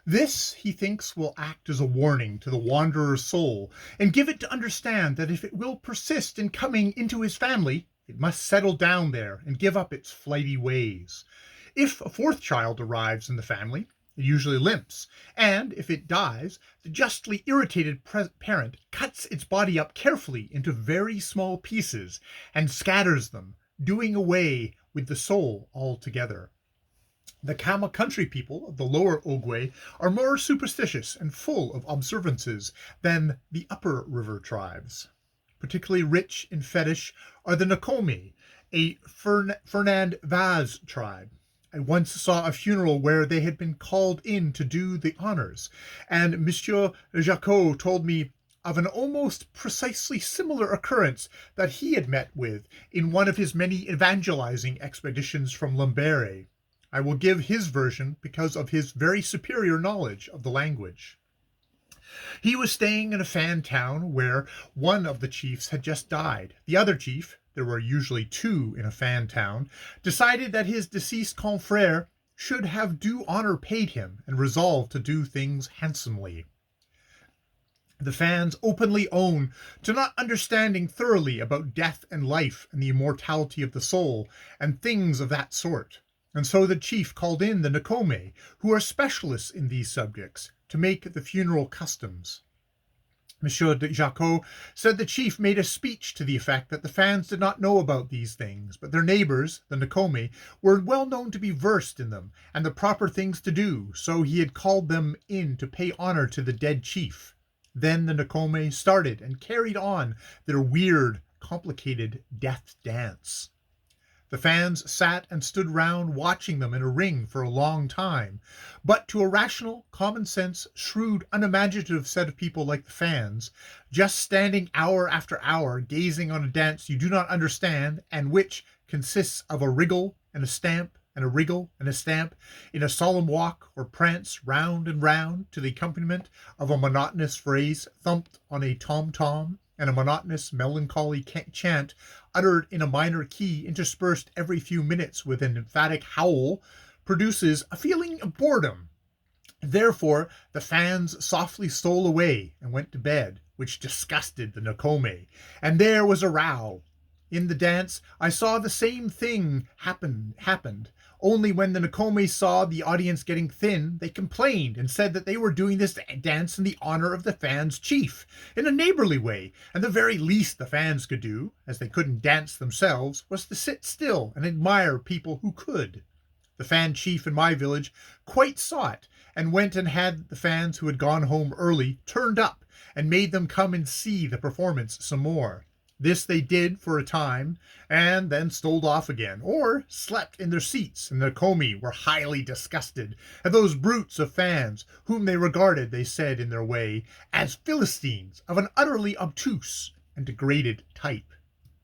This, he thinks, will act as a warning to the wanderer's soul, and give it to understand that if it will persist in coming into his family, it must settle down there and give up its flighty ways. If a fourth child arrives in the family, it usually limps, and if it dies, the justly irritated parent cuts its body up carefully into very small pieces and scatters them, doing away with the soul altogether. The Kama country people of the lower Ogwe are more superstitious and full of observances than the upper river tribes. Particularly rich in fetish are the Nakomi, a Fernand Vaz tribe. I once saw a funeral where they had been called in to do the honors, and Monsieur Jacot told me of an almost precisely similar occurrence that he had met with in one of his many evangelizing expeditions from Lambere. I will give his version because of his very superior knowledge of the language. He was staying in a Fan town where one of the chiefs had just died. The other chief, there were usually two in a Fan town, decided that his deceased confrere should have due honor paid him and resolved to do things handsomely. The Fans openly own to not understanding thoroughly about death and life and the immortality of the soul and things of that sort. And so the chief called in the Nakome, who are specialists in these subjects, to make the funeral customs. Monsieur de Jacot said the chief made a speech to the effect that the Fans did not know about these things, but their neighbors, the Nakome, were well known to be versed in them and the proper things to do, so he had called them in to pay honor to the dead chief. Then the Nakome started and carried on their weird, complicated death dance. The Fans sat and stood round watching them in a ring for a long time, but to a rational, common-sense, shrewd, unimaginative set of people like the Fans, just standing hour after hour gazing on a dance you do not understand and which consists of a wriggle and a stamp and a wriggle and a stamp in a solemn walk or prance round and round to the accompaniment of a monotonous phrase thumped on a tom-tom, and a monotonous, melancholy chant uttered in a minor key interspersed every few minutes with an emphatic howl, produces a feeling of boredom. Therefore, the Fans softly stole away and went to bed, which disgusted the Nakome, and there was a row. In the dance, I saw the same thing happened. Only when the Nakome saw the audience getting thin, they complained and said that they were doing this dance in the honor of the Fans' chief, in a neighborly way, and the very least the Fans could do, as they couldn't dance themselves, was to sit still and admire people who could. The Fan chief in my village quite saw it, and went and had the Fans who had gone home early turned up, and made them come and see the performance some more. This they did for a time, and then stole off again, or slept in their seats, and the Nakome were highly disgusted at those brutes of Fans, whom they regarded, they said in their way, as Philistines of an utterly obtuse and degraded type.